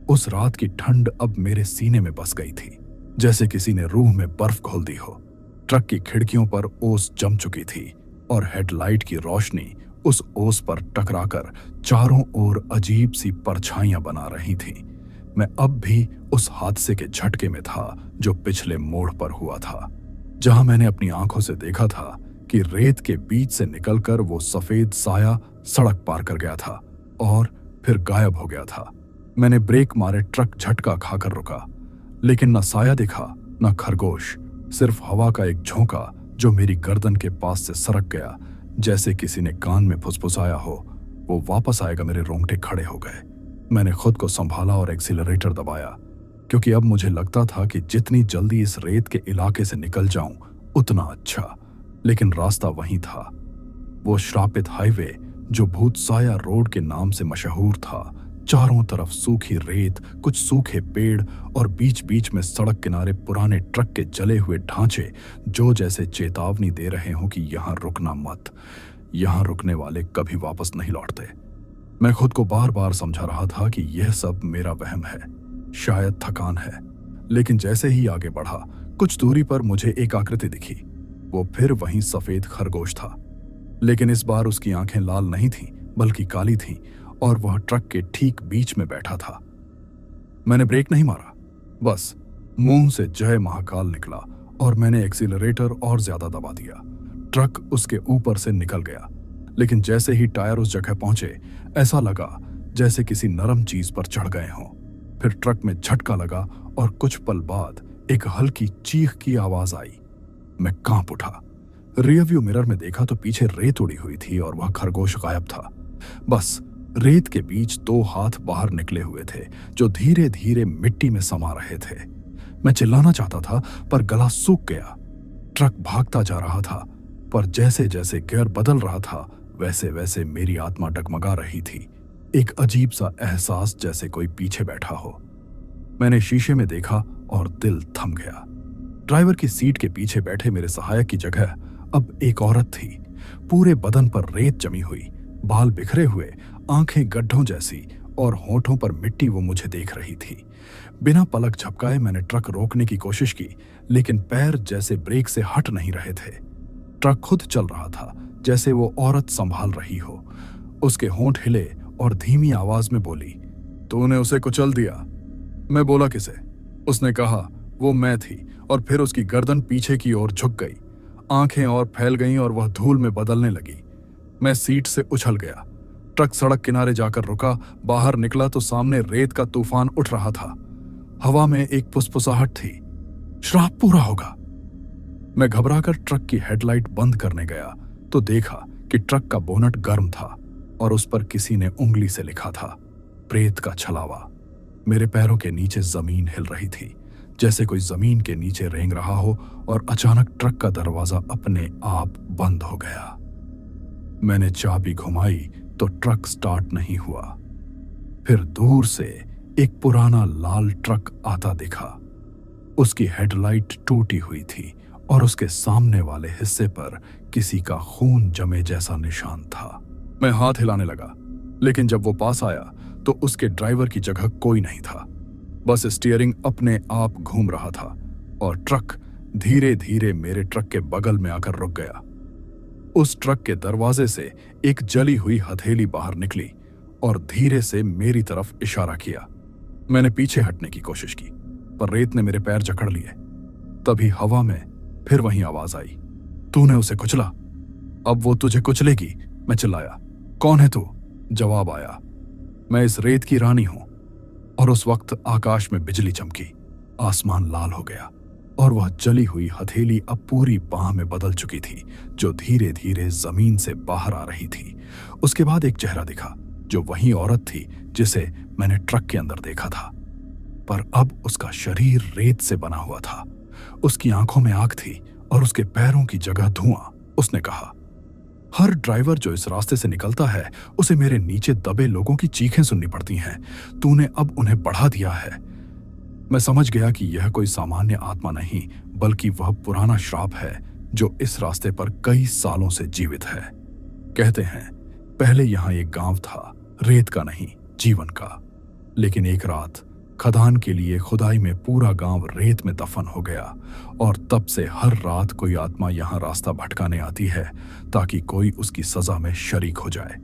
उस रात की ठंड अब मेरे सीने में बस गई थी, जैसे किसी ने रूह में बर्फ घोल दी हो। ट्रक की खिड़कियों पर ओस जम चुकी थी और हेडलाइट की रोशनी उस ओस पर टकराकर चारों ओर अजीब सी परछाइयां बना रही थी। मैं अब भी उस हादसे के झटके में था जो पिछले मोड़ पर हुआ था, जहां मैंने अपनी आंखों से देखा था कि रेत के बीच से निकलकर वो सफेद साया सड़क पार कर गया था और फिर गायब हो गया था। मैंने ब्रेक मारे ट्रक झटका खाकर रुका, लेकिन न साया दिखा, न खरगोश, सिर्फ हवा का एक झोंका जो मेरी गर्दन के पास से सरक गया, जैसे किसी ने कान में फुसफुसाया हो। वो वापस आएगा, मेरे रोंगटे खड़े हो गए। मैंने खुद को संभाला और एक्सीलरेटर दबाया, क्योंकि अब मुझे लगता था कि जितनी जल्दी इस रेत के इलाके से निकल जाऊं उतना अच्छा। लेकिन रास्ता वहीं था, वो श्रापित हाईवे जो भूत साया रोड के नाम से मशहूर था। चारों तरफ सूखी रेत, कुछ सूखे पेड़ और बीच बीच में सड़क किनारे पुराने ट्रक के जले हुए ढांचे, जो जैसे चेतावनी दे रहे हों कि यहां रुकना मत, यहां रुकने वाले कभी वापस नहीं लौटते। मैं खुद को बार बार समझा रहा था कि यह सब मेरा वहम है, शायद थकान है। लेकिन जैसे ही आगे बढ़ा, कुछ दूरी पर मुझे एक आकृति दिखी। वो फिर वहीं सफेद खरगोश था, लेकिन इस बार उसकी आंखें लाल नहीं थीं, बल्कि काली थीं और वह ट्रक के ठीक बीच में बैठा था। मैंने ब्रेक नहीं मारा, बस मुंह से जय महाकाल निकला और मैंने एक्सीलरेटर और ज्यादा दबा दिया। ट्रक उसके ऊपर से निकल गया, लेकिन जैसे ही टायर उस जगह पहुंचे, ऐसा लगा जैसे किसी नरम चीज पर चढ़ गए हों। फिर ट्रक में झटका लगा और कुछ पल बाद एक हल्की चीख की आवाज आई। मैं कांप उठा। रियरव्यू मिरर में देखा तो पीछे रेत उड़ी हुई थी और वह खरगोश गायब था। बस रेत के बीच दो हाथ बाहर निकले हुए थे, जो धीरे धीरे मिट्टी में समा रहे थे। मैं चिल्लाना चाहता था पर गला सूख गया। ट्रक भागता जा रहा था, पर जैसे जैसे गियर बदल रहा था वैसे वैसे मेरी आत्मा डगमगा रही थी। एक अजीब सा एहसास जैसे कोई पीछे बैठा हो। मैंने शीशे में देखा और दिल थम गया। ड्राइवर की सीट के पीछे बैठे मेरे सहायक की जगह अब एक औरत थी। पूरे बदन पर रेत जमी हुई, बाल बिखरे हुए, आंखें गड्ढों जैसी और होठों पर मिट्टी। वो मुझे देख रही थी। बिना पलक झपकाए मैंने ट्रक रोकने की कोशिश की, लेकिन पैर जैसे ब्रेक से हट नहीं रहे थे। ट्रक खुद चल रहा था, जैसे वो औरत संभाल रही हो। उसके होंठ हिले और धीमी आवाज में बोली, तूने उसे कुचल दिया। मैं बोला, किसे? उसने कहा, वो मैं थी। और फिर उसकी गर्दन पीछे की ओर झुक गई, आंखें और फैल गईं और वह धूल में बदलने लगी। मैं सीट से उछल गया। ट्रक सड़क किनारे जाकर रुका। बाहर निकला तो सामने रेत का तूफान उठ रहा था। हवा में एक फुसफुसाहट थी। श्राप पूरा होगा। मैं घबराकर ट्रक की हेडलाइट बंद करने गया तो देखा कि ट्रक का बोनट गर्म था और उस पर किसी ने उंगली से लिखा था, प्रेत का छलावा। मेरे पैरों के नीचे जमीन हिल रही थी, जैसे कोई जमीन के नीचे रेंग रहा हो। और अचानक ट्रक का दरवाजा अपने आप बंद हो गया। मैंने चाबी घुमाई तो ट्रक स्टार्ट नहीं हुआ। फिर दूर से एक पुराना लाल ट्रक आता दिखा। उसकी हेडलाइट टूटी हुई थी और उसके सामने वाले हिस्से पर किसी का खून जमे जैसा निशान था। मैं हाथ हिलाने लगा, लेकिन जब वो पास आया तो उसके ड्राइवर की जगह कोई नहीं था। बस स्टीयरिंग अपने आप घूम रहा था और ट्रक धीरे धीरे मेरे ट्रक के बगल में आकर रुक गया। उस ट्रक के दरवाजे से एक जली हुई हथेली बाहर निकली और धीरे से मेरी तरफ इशारा किया। मैंने पीछे हटने की कोशिश की, पर रेत ने मेरे पैर जकड़ लिए। तभी हवा में फिर वही आवाज आई, तूने उसे कुचला, अब वो तुझे कुचलेगी। मैं चिल्लाया, कौन है तू? जवाब आया, मैं इस रेत की रानी हूं। और उस वक्त आकाश में बिजली चमकी, आसमान लाल हो गया और वह जली हुई हथेली अब पूरी बाह में बदल चुकी थी, जो धीरे धीरे जमीन से बाहर आ रही थी। उसके बाद एक चेहरा दिखा, जो वही औरत थी जिसे मैंने ट्रक के अंदर देखा था, पर अब उसका शरीर रेत से बना हुआ था। उसकी आंखों में आग थी और उसके पैरों की जगह धुआं। उसने कहा, हर ड्राइवर जो इस रास्ते से निकलता है उसे मेरे नीचे दबे लोगों की चीखें सुननी पड़ती हैं। तूने अब उन्हें बढ़ा दिया है। मैं समझ गया कि यह कोई सामान्य आत्मा नहीं, बल्कि वह पुराना श्राप है जो इस रास्ते पर कई सालों से जीवित है। कहते हैं, पहले यहां एक गांव था, रेत का नहीं, जीवन का। लेकिन एक रात खदान के लिए खुदाई में पूरा गांव रेत में दफन हो गया और तब से हर रात कोई आत्मा यहां रास्ता भटकाने आती है ताकि कोई उसकी सजा में शरीक हो जाए।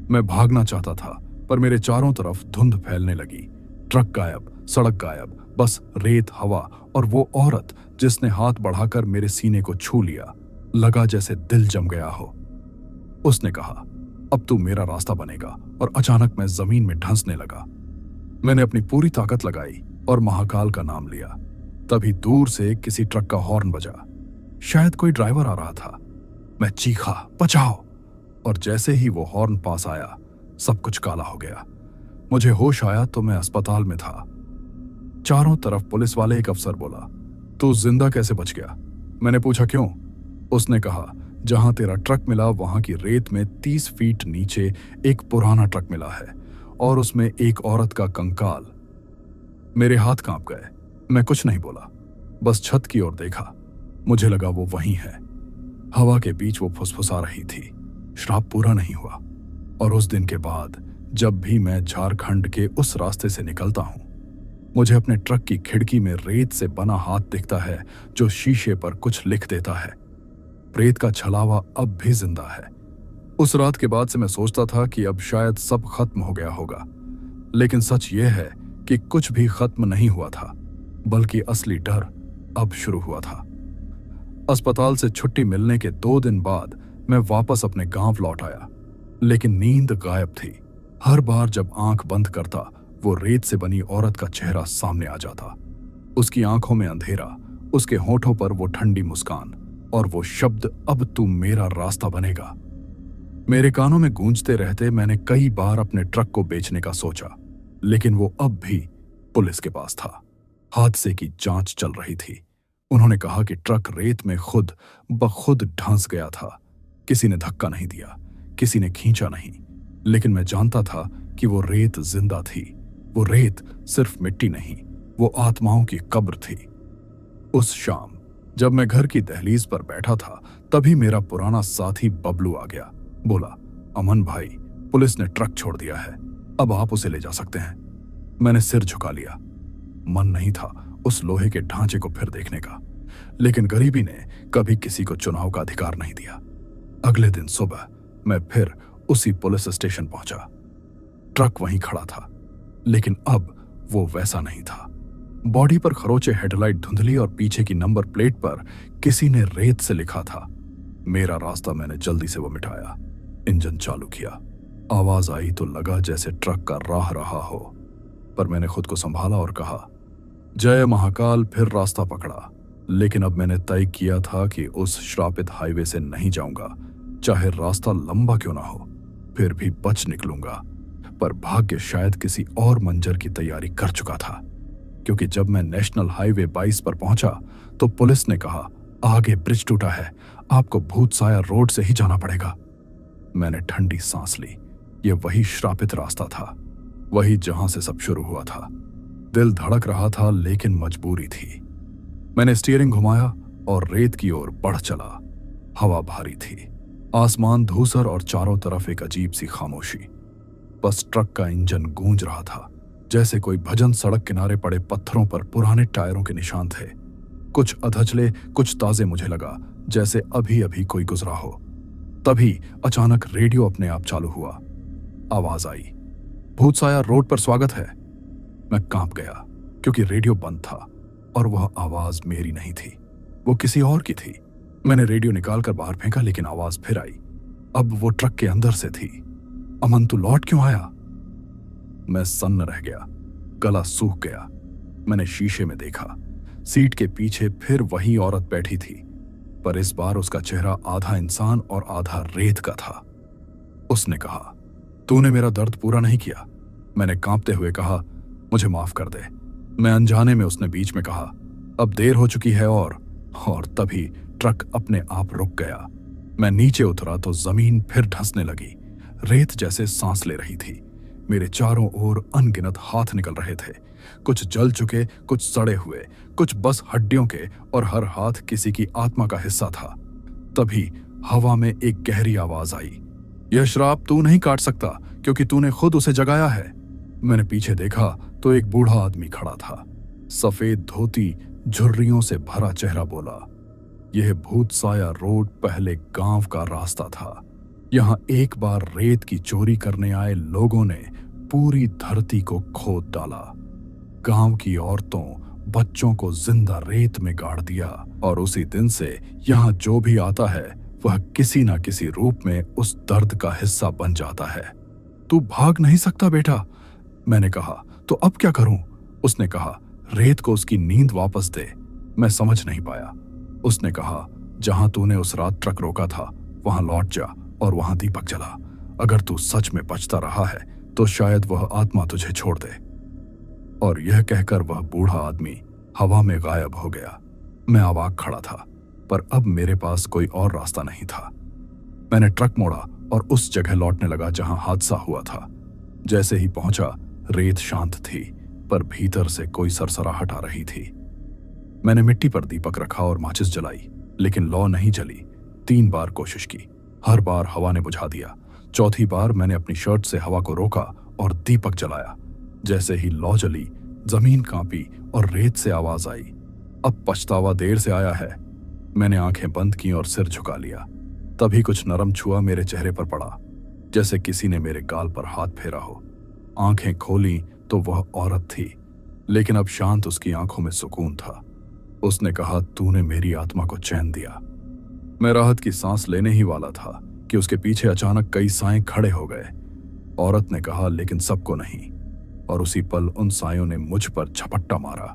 मैं भागना चाहता था, पर मेरे चारों तरफ धुंध फैलने लगी। ट्रक गायब, सड़क गायब, बस रेत, हवा और वो औरत जिसने हाथ बढ़ाकर मेरे सीने को छू लिया। लगा जैसे दिल जम गया हो। उसने कहा, अब तू मेरा रास्ता बनेगा। और अचानक मैं जमीन में धंसने लगा। मैंने अपनी पूरी ताकत लगाई और महाकाल का नाम लिया। तभी दूर से किसी ट्रक का हॉर्न बजा। शायद कोई ड्राइवर आ रहा था। मैं चीखा, बचाओ! और जैसे ही वो हॉर्न पास आया, सब कुछ काला हो गया। मुझे होश आया तो मैं अस्पताल में था। चारों तरफ पुलिस वाले। एक अफसर बोला, तू जिंदा कैसे बच गया? मैंने पूछा, क्यों? उसने कहा, जहां तेरा ट्रक मिला वहां की रेत में 30 फीट नीचे एक पुराना ट्रक मिला है और उसमें एक औरत का कंकाल। मेरे हाथ कांप गए। मैं कुछ नहीं बोला, बस छत की ओर देखा। मुझे लगा वो वहीं है। हवा के बीच वो फुसफुसा रही थी। श्राप पूरा नहीं हुआ। और उस दिन के बाद जब भी मैं झारखंड के उस रास्ते से निकलता हूं, मुझे अपने ट्रक की खिड़की में रेत से बना हाथ दिखता है जो शीशे पर कुछ लिख देता है। प्रेत का छलावा अब भी जिंदा है। उस रात के बाद से मैं सोचता था कि अब शायद सब खत्म हो गया होगा, लेकिन सच यह है कि कुछ भी खत्म नहीं हुआ था, बल्कि असली डर अब शुरू हुआ था। अस्पताल से छुट्टी मिलने के 2 दिन बाद मैं वापस अपने गांव लौट आया, लेकिन नींद गायब थी। हर बार जब आंख बंद करता, वो रेत से बनी औरत का चेहरा सामने आ जाता। उसकी आंखों में अंधेरा, उसके होठों पर वो ठंडी मुस्कान और वो शब्द, अब तू मेरा रास्ता बनेगा, मेरे कानों में गूंजते रहते। मैंने कई बार अपने ट्रक को बेचने का सोचा, लेकिन वो अब भी पुलिस के पास था। हादसे की जांच चल रही थी। उन्होंने कहा कि ट्रक रेत में खुद ब खुद धंस गया था। किसी ने धक्का नहीं दिया, किसी ने खींचा नहीं, लेकिन मैं जानता था कि वो रेत जिंदा थी। वो रेत सिर्फ मिट्टी नहीं, वो आत्माओं की कब्र थी। उस शाम जब मैं घर की दहलीज पर बैठा था, तभी मेरा पुराना साथी बबलू आ गया। बोला, अमन भाई, पुलिस ने ट्रक छोड़ दिया है, अब आप उसे ले जा सकते हैं। मैंने सिर झुका लिया। मन नहीं था उस लोहे के ढांचे को फिर देखने का, लेकिन गरीबी ने कभी किसी को चुनाव का अधिकार नहीं दिया। अगले दिन सुबह मैं फिर उसी पुलिस स्टेशन पहुंचा। ट्रक वहीं खड़ा था, लेकिन अब वो वैसा नहीं था। बॉडी पर खरोचे हेडलाइट धुंधली और पीछे की नंबर प्लेट पर किसी ने रेत से लिखा था मेरा रास्ता। मैंने जल्दी से वो मिटाया, इंजन चालू किया। आवाज आई तो लगा जैसे ट्रक का राह रहा हो, पर मैंने खुद को संभाला और कहा, जय महाकाल। फिर रास्ता पकड़ा, लेकिन अब मैंने तय किया था कि उस श्रापित हाईवे से नहीं जाऊंगा, चाहे रास्ता लंबा क्यों ना हो, फिर भी बच निकलूंगा। पर भाग्य शायद किसी और मंजर की तैयारी कर चुका था, क्योंकि जब मैं नेशनल हाईवे 22 पर पहुंचा तो पुलिस ने कहा, आगे ब्रिज टूटा है, आपको भूतसाया रोड से ही जाना पड़ेगा। मैंने ठंडी सांस ली। ये वही श्रापित रास्ता था, वही जहां से सब शुरू हुआ था। दिल धड़क रहा था, लेकिन मजबूरी थी। मैंने स्टीयरिंग घुमाया और रेत की ओर बढ़ चला। हवा भारी थी, आसमान धूसर और चारों तरफ एक अजीब सी खामोशी। बस ट्रक का इंजन गूंज रहा था, जैसे कोई भजन। सड़क किनारे पड़े पत्थरों पर पुराने टायरों के निशान थे, कुछ अधजले, कुछ ताजे। मुझे लगा जैसे अभी अभी कोई गुजरा हो। तभी अचानक रेडियो अपने आप चालू हुआ। आवाज आई, भूतसाया रोड पर स्वागत है। मैं कांप गया, क्योंकि रेडियो बंद था और वह आवाज मेरी नहीं थी, वो किसी और की थी। मैंने रेडियो निकालकर बाहर फेंका, लेकिन आवाज फिर आई। अब वो ट्रक के अंदर से थी। अमन, तू लौट क्यों आया? मैं सन्न रह गया, गला सूख गया। मैंने शीशे में देखा, सीट के पीछे फिर वही औरत बैठी थी, पर इस बार उसका चेहरा आधा इंसान और आधा रेत का था। उसने कहा, तूने मेरा दर्द पूरा नहीं किया। मैंने कांपते हुए कहा, मुझे माफ कर दे। मैं अनजाने में, उसने बीच में कहा, अब देर हो चुकी है। और तभी ट्रक अपने आप रुक गया। मैं नीचे उतरा तो जमीन फिर धंसने लगी। रेत जैसे सांस ले रही थी। मेरे चारों ओर अनगिनत हाथ निकल रहे थे, कुछ जल चुके, कुछ सड़े हुए, कुछ बस हड्डियों के, और हर हाथ किसी की आत्मा का हिस्सा था। तभी हवा में एक गहरी आवाज आई, यह श्राप तू नहीं काट सकता, क्योंकि तूने खुद उसे जगाया है। मैंने पीछे देखा तो एक बूढ़ा आदमी खड़ा था, सफेद धोती, झुर्रियों से भरा चेहरा। बोला, यह भूतसाया रोड पहले गांव का रास्ता था। यहां एक बार रेत की चोरी करने आए लोगों ने पूरी धरती को खोद डाला। गांव की औरतों, बच्चों को जिंदा रेत में गाड़ दिया, और उसी दिन से यहां जो भी आता है वह किसी ना किसी रूप में उस दर्द का हिस्सा बन जाता है। तू भाग नहीं सकता बेटा। मैंने कहा, तो अब क्या करूं? उसने कहा, रेत को उसकी नींद वापस दे। मैं समझ नहीं पाया। उसने कहा, जहां तूने उस रात ट्रक रोका था वहां लौट जा और वहां दीपक जला। अगर तू सच में बचता रहा है तो शायद वह आत्मा तुझे छोड़ दे। और यह कहकर वह बूढ़ा आदमी हवा में गायब हो गया। मैं अवाक खड़ा था, पर अब मेरे पास कोई और रास्ता नहीं था। मैंने ट्रक मोड़ा और उस जगह लौटने लगा जहां हादसा हुआ था। जैसे ही पहुंचा, रेत शांत थी, पर भीतर से कोई सरसराहट आ रही थी। मैंने मिट्टी पर दीपक रखा और माचिस जलाई, लेकिन लौ नहीं जली। 3 बार कोशिश की, हर बार हवा ने बुझा दिया। चौथी बार मैंने अपनी शर्ट से हवा को रोका और दीपक जलाया। जैसे ही लौ जली, जमीन कांपी और रेत से आवाज आई, अब पछतावा देर से आया है। मैंने आंखें बंद की और सिर झुका लिया। तभी कुछ नरम छुआ मेरे चेहरे पर पड़ा, जैसे किसी ने मेरे गाल पर हाथ फेरा हो। आंखें खोली तो वह औरत थी, लेकिन अब शांत उसकी आंखों में सुकून था। उसने कहा, तूने मेरी आत्मा को चैन दिया। मैं राहत की सांस लेने ही वाला था कि उसके पीछे अचानक कई साएं खड़े हो गए। औरत ने कहा, लेकिन सबको नहीं। और उसी पल उन सायों ने मुझ पर झपट्टा मारा।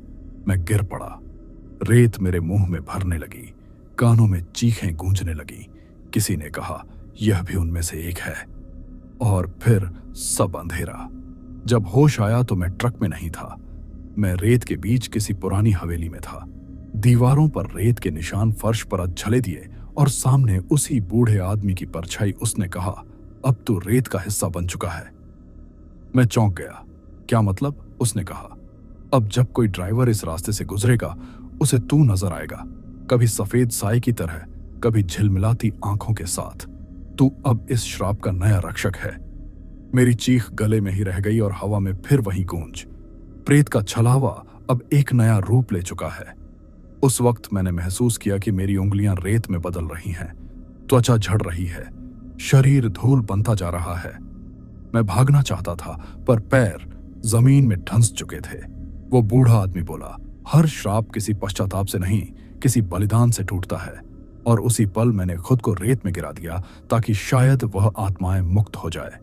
मैं गिर पड़ा। रेत मेरे मुंह में भरने लगी, कानों में चीखें गूंजने लगी। किसी ने कहा, यह भी उनमें से एक है। और फिर सब अंधेरा। जब होश आया तो मैं ट्रक में नहीं था। मैं रेत के बीच किसी पुरानी हवेली में था। दीवारों पर रेत के निशान फर्श पर अधछले दिए और सामने उसी बूढ़े आदमी की परछाई। उसने कहा, अब तू रेत का हिस्सा बन चुका है। मैं चौंक गया। क्या मतलब? उसने कहा, अब जब कोई ड्राइवर इस रास्ते से गुजरेगा उसे तू नजर आएगा, कभी सफेद साए की तरह, कभी झिलमिलाती आंखों के साथ। तू अब इस श्राप का नया रक्षक है। मेरी चीख गले में ही रह गई और हवा में फिर वही गूंज। प्रेत का छलावा अब एक नया रूप ले चुका है। उस वक्त मैंने महसूस किया कि मेरी उंगलियां रेत में बदल रही हैं, त्वचा झड़ रही है, शरीर धूल बनता जा रहा है। मैं भागना चाहता था पर पैर जमीन में धंस चुके थे। वो बूढ़ा आदमी बोला, हर श्राप किसी पश्चाताप से नहीं, किसी बलिदान से टूटता है। और उसी पल मैंने खुद को रेत में गिरा दिया ताकि शायद वह आत्माएं मुक्त हो जाए।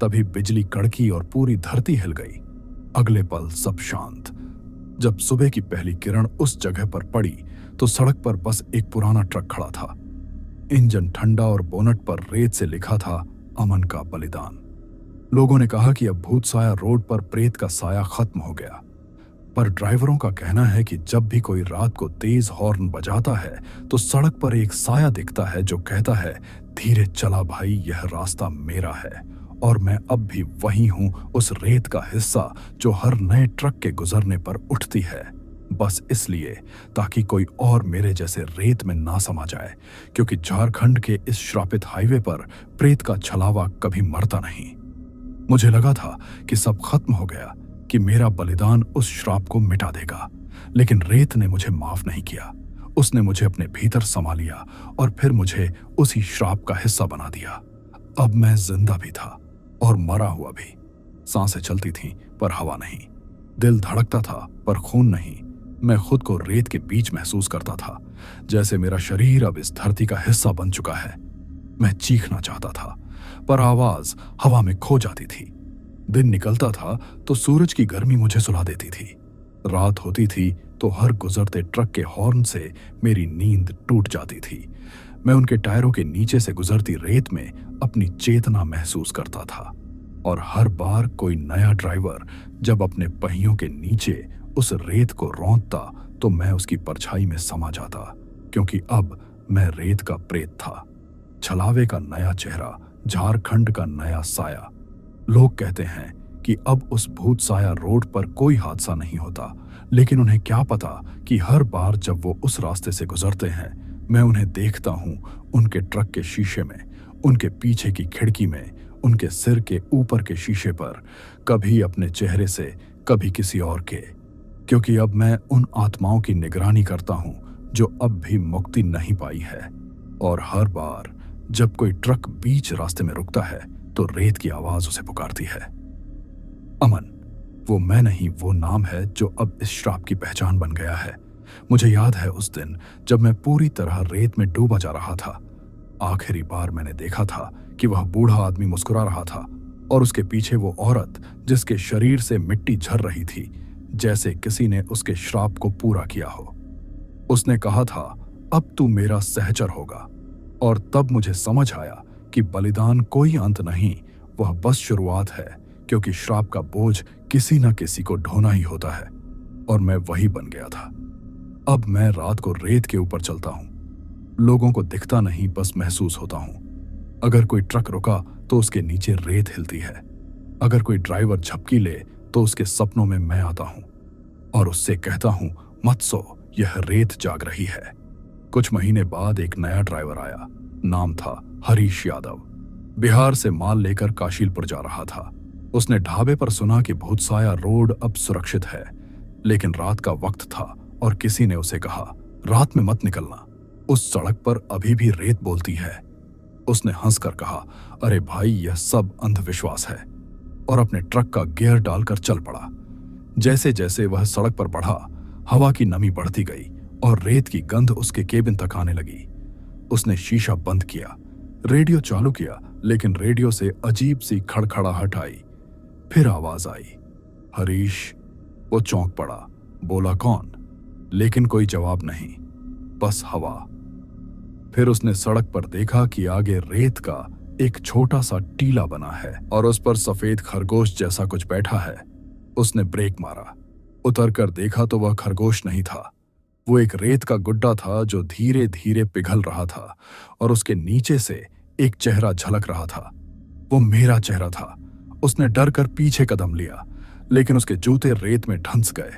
तभी बिजली कड़की और पूरी धरती हिल गई। अगले पल सब शांत। जब सुबह की पहली किरण उस जगह पर पड़ी तो सड़क पर बस एक पुराना ट्रक खड़ा था। इंजन ठंडा और बोनट पर रेत से लिखा था, अमन का बलिदान। लोगों ने कहा कि अब भूत साया रोड पर प्रेत का साया खत्म हो गया, पर ड्राइवरों का कहना है कि जब भी कोई रात को तेज हॉर्न बजाता है तो सड़क पर एक साया दिखता है जो कहता है, धीरे चला भाई, यह रास्ता मेरा है। और मैं अब भी वही हूं, उस रेत का हिस्सा जो हर नए ट्रक के गुजरने पर उठती है, बस इसलिए ताकि कोई और मेरे जैसे रेत में ना समा जाए, क्योंकि झारखंड के इस श्रापित हाईवे पर प्रेत का छलावा कभी मरता नहीं। मुझे लगा था कि सब खत्म हो गया, कि मेरा बलिदान उस श्राप को मिटा देगा, लेकिन रेत ने मुझे माफ नहीं किया। उसने मुझे अपने भीतर समा लिया और फिर मुझे उसी श्राप का हिस्सा बना दिया। अब मैं जिंदा भी था और मरा हुआ भी। सांसें चलती थीं पर हवा नहीं, दिल धड़कता था पर खून नहीं। मैं खुद को रेत के बीच महसूस करता था, जैसे मेरा शरीर अब इस धरती का हिस्सा बन चुका है। मैं चीखना चाहता था पर आवाज हवा में खो जाती थी। दिन निकलता था तो सूरज की गर्मी मुझे सुला देती थी। रात होती थी तो हर गुजरते ट्रक के हॉर्न से मेरी नींद टूट जाती थी। मैं उनके टायरों के नीचे से गुजरती रेत में अपनी चेतना महसूस करता था। और हर बार कोई नया ड्राइवर जब अपने पहियों के नीचे उस रेत को रौंदता तो मैं उसकी परछाई में समा जाता, क्योंकि अब मैं रेत का प्रेत था। छलावे का नया चेहरा, झारखंड का नया साया। लोग कहते हैं कि अब उस भूत साया रोड पर कोई हादसा नहीं होता, लेकिन उन्हें क्या पता कि हर बार जब वो उस रास्ते से गुजरते हैं, मैं उन्हें देखता हूं, उनके ट्रक के शीशे में, उनके पीछे की खिड़की में, उनके सिर के ऊपर के शीशे पर, कभी अपने चेहरे से, कभी किसी और के। क्योंकि अब मैं उन आत्माओं की निगरानी करता हूं जो अब भी मुक्ति नहीं पाई है। और हर बार जब कोई ट्रक बीच रास्ते में रुकता है तो रेत की आवाज उसे पुकारती है। अमन, वो मैं नहीं, वो नाम है जो अब इस श्राप की पहचान बन गया है। मुझे याद है उस दिन जब मैं पूरी तरह रेत में डूबा जा रहा था। आखिरी बार मैंने देखा था कि वह बूढ़ा आदमी मुस्कुरा रहा था और उसके पीछे वो औरत जिसके शरीर से मिट्टी झर रही थी, जैसे किसी ने उसके श्राप को पूरा किया हो। उसने कहा था, अब तू मेरा सहचर होगा। और तब मुझे समझ आया कि बलिदान कोई अंत नहीं, वह बस शुरुआत है, क्योंकि श्राप का बोझ किसी न किसी को ढोना ही होता है। और मैं वही बन गया था। अब मैं रात को रेत के ऊपर चलता हूं, लोगों को दिखता नहीं, बस महसूस होता हूं। अगर कोई ट्रक रुका तो उसके नीचे रेत हिलती है। अगर कोई ड्राइवर झपकी ले तो उसके सपनों में मैं आता हूं और उससे कहता हूं, मत सो, यह रेत जाग रही है। कुछ महीने बाद एक नया ड्राइवर आया। नाम था हरीश यादव। बिहार से माल लेकर काशीलपुर जा रहा था। उसने ढाबे पर सुना कि भूतसाया रोड अब सुरक्षित है, लेकिन रात का वक्त था और किसी ने उसे कहा, रात में मत निकलना, उस सड़क पर अभी भी रेत बोलती है। उसने हंसकर कहा, अरे भाई, यह सब अंधविश्वास है, और अपने ट्रक का गियर डालकर चल पड़ा। जैसे जैसे वह सड़क पर बढ़ा, हवा की नमी बढ़ती गई और रेत की गंध उसके केबिन तक आने लगी। उसने शीशा बंद किया, रेडियो चालू किया, लेकिन रेडियो से अजीब सी खड़खड़ाहट आई। फिर आवाज आई, हरीश। वो चौंक पड़ा, बोला, कौन? लेकिन कोई जवाब नहीं, बस हवा। फिर उसने सड़क पर देखा कि आगे रेत का एक छोटा सा टीला बना है और उस पर सफेद खरगोश जैसा कुछ बैठा है। उसने ब्रेक मारा, उतरकर देखा तो वह खरगोश नहीं था। वो एक रेत का गुड्डा था जो धीरे धीरे पिघल रहा था और उसके नीचे से एक चेहरा झलक रहा था। वो मेरा चेहरा था। उसने डर कर पीछे कदम लिया, लेकिन उसके जूते रेत में ढंस गए।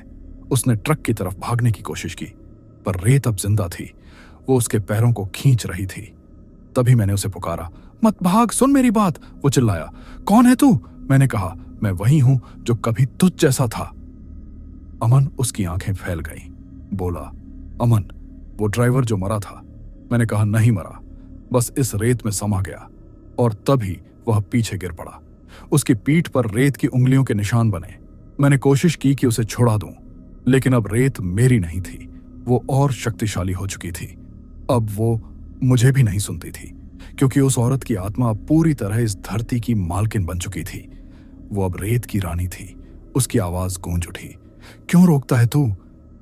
उसने ट्रक की तरफ भागने की कोशिश की, पर रेत अब जिंदा थी। वो उसके पैरों को खींच रही थी। तभी मैंने उसे पुकारा, मत भाग, सुन मेरी बात। वो चिल्लाया, कौन है तू? मैंने कहा, मैं वही हूं जो कभी तुझ जैसा था। अमन, उसकी आंखें फैल गईं। बोला, अमन, वो ड्राइवर जो मरा था। मैंने कहा, नहीं मरा, बस इस रेत में समा गया। और तभी वह पीछे गिर पड़ा। उसकी पीठ पर रेत की उंगलियों के निशान बने। मैंने कोशिश की कि उसे छुड़ा दूं, लेकिन अब रेत मेरी नहीं थी, वो और शक्तिशाली हो चुकी थी। अब वो मुझे भी नहीं सुनती थी, क्योंकि उस औरत की आत्मा अब पूरी तरह इस धरती की मालकिन बन चुकी थी। वो अब रेत की रानी थी। उसकी आवाज गूंज उठी, क्यों रोकता है तू?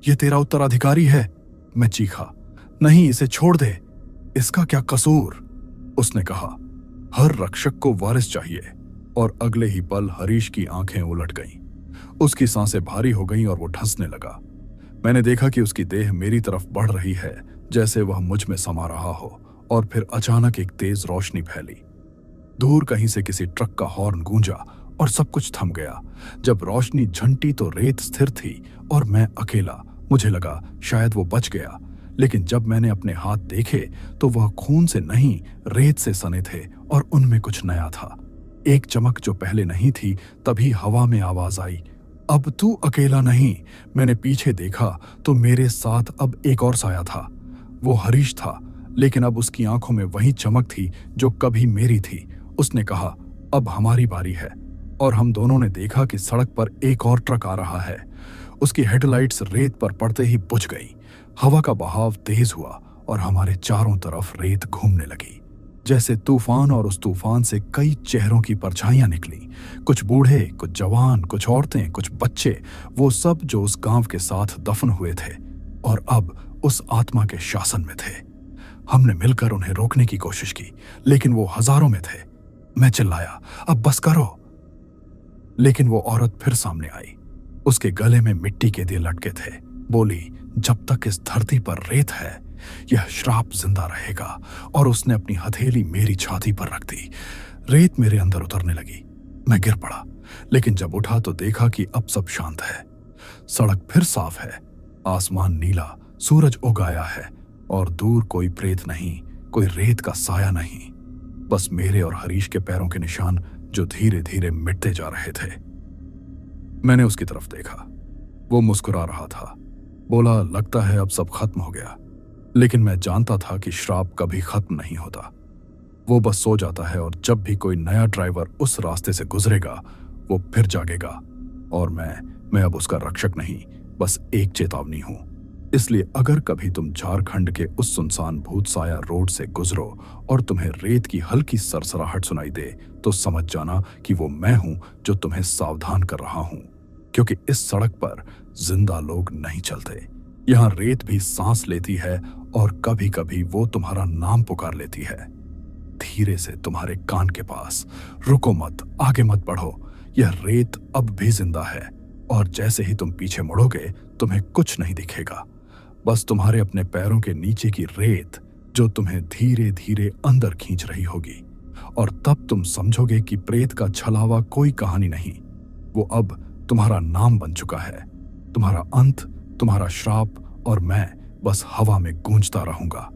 ये तेरा उत्तराधिकारी है। मैं चीखा, नहीं, इसे छोड़ दे, इसका क्या कसूर? उसने कहा, हर रक्षक को वारिस चाहिए। और अगले ही पल हरीश की आंखें उलट गईं। उसकी सांसें भारी हो गईं और वो ढंसने लगा। मैंने देखा कि उसकी देह मेरी तरफ बढ़ रही है, जैसे वह मुझ में समा रहा हो। और फिर अचानक एक तेज रोशनी फैली। दूर कहीं से किसी ट्रक का हॉर्न गूंजा और सब कुछ थम गया। जब रोशनी झंटी तो रेत स्थिर थी और मैं अकेला। मुझे लगा शायद वो बच गया, लेकिन जब मैंने अपने हाथ देखे तो वह खून से नहीं, रेत से सने थे और उनमें कुछ नया था। एक चमक जो पहले नहीं थी। तभी हवा में आवाज आई, अब तू अकेला नहीं। मैंने पीछे देखा तो मेरे साथ अब एक और साया था। वो हरीश था, लेकिन अब उसकी आंखों में वही चमक थी जो कभी मेरी थी। उसने कहा, अब हमारी बारी है। और हम दोनों ने देखा कि सड़क पर एक और ट्रक आ रहा है। उसकी हेडलाइट्स रेत पर पड़ते ही बुझ गई। हवा का बहाव तेज हुआ और हमारे चारों तरफ रेत घूमने लगी, जैसे तूफान। और उस तूफान से कई चेहरों की परछाइयां निकली, कुछ बूढ़े, कुछ जवान, कुछ औरतें, कुछ बच्चे, वो सब जो उस गांव के साथ दफन हुए थे और अब उस आत्मा के शासन में थे। हमने मिलकर उन्हें रोकने की कोशिश की, लेकिन वो हजारों में थे। मैं चिल्लाया, अब बस करो, लेकिन वो औरत फिर सामने आई। उसके गले में मिट्टी के दिए लटके थे। बोली, जब तक इस धरती पर रेत है, यह श्राप जिंदा रहेगा। और उसने अपनी हथेली मेरी छाती पर रख दी। रेत मेरे अंदर उतरने लगी। मैं गिर पड़ा, लेकिन जब उठा तो देखा कि अब सब शांत है। सड़क फिर साफ है, आसमान नीला, सूरज उग आया है और दूर कोई प्रेत नहीं, कोई रेत का साया नहीं, बस मेरे और हरीश के पैरों के निशान जो धीरे धीरे मिटते जा रहे थे। मैंने उसकी तरफ देखा। वो मुस्कुरा रहा था। बोला, लगता है अब सब खत्म हो गया। लेकिन मैं जानता था कि श्राप कभी खत्म नहीं होता। वो बस सो जाता है और जब भी कोई नया ड्राइवर उस रास्ते से गुजरेगा, वो फिर जागेगा। और मैं अब उसका रक्षक नहीं, बस एक चेतावनी हूं। इसलिए अगर कभी तुम झारखंड के उस सुनसान भूतसाया रोड से गुजरो और तुम्हें रेत की हल्की सरसराहट सुनाई दे, तो समझ जाना कि वो मैं हूं जो तुम्हें सावधान कर रहा हूं। क्योंकि इस सड़क पर जिंदा लोग नहीं चलते। यहां रेत भी सांस लेती है और कभी कभी वो तुम्हारा नाम पुकार लेती है, धीरे से तुम्हारे कान के पास। रुको मत, आगे मत बढ़ो, यह रेत अब भी जिंदा है। और जैसे ही तुम पीछे मुड़ोगे, तुम्हें कुछ नहीं दिखेगा, बस तुम्हारे अपने पैरों के नीचे की रेत जो तुम्हें धीरे धीरे अंदर खींच रही होगी। और तब तुम समझोगे कि प्रेत का छलावा कोई कहानी नहीं, वो अब तुम्हारा नाम बन चुका है, तुम्हारा अंत, तुम्हारा श्राप। और मैं बस हवा में गूंजता रहूंगा।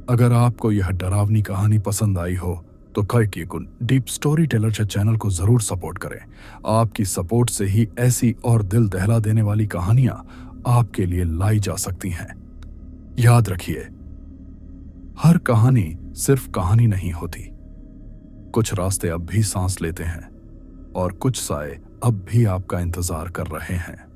अगर आपको यह डरावनी कहानी पसंद आई हो तो कैट्यकुन डीप स्टोरी टेलर चैनल को जरूर सपोर्ट करें। आपकी सपोर्ट से ही ऐसी और दिल दहला देने वाली कहानियां आपके लिए लाई जा सकती हैं। याद रखिए, हर कहानी सिर्फ कहानी नहीं होती। कुछ रास्ते अब भी सांस लेते हैं और कुछ साए अब भी आपका इंतजार कर रहे हैं।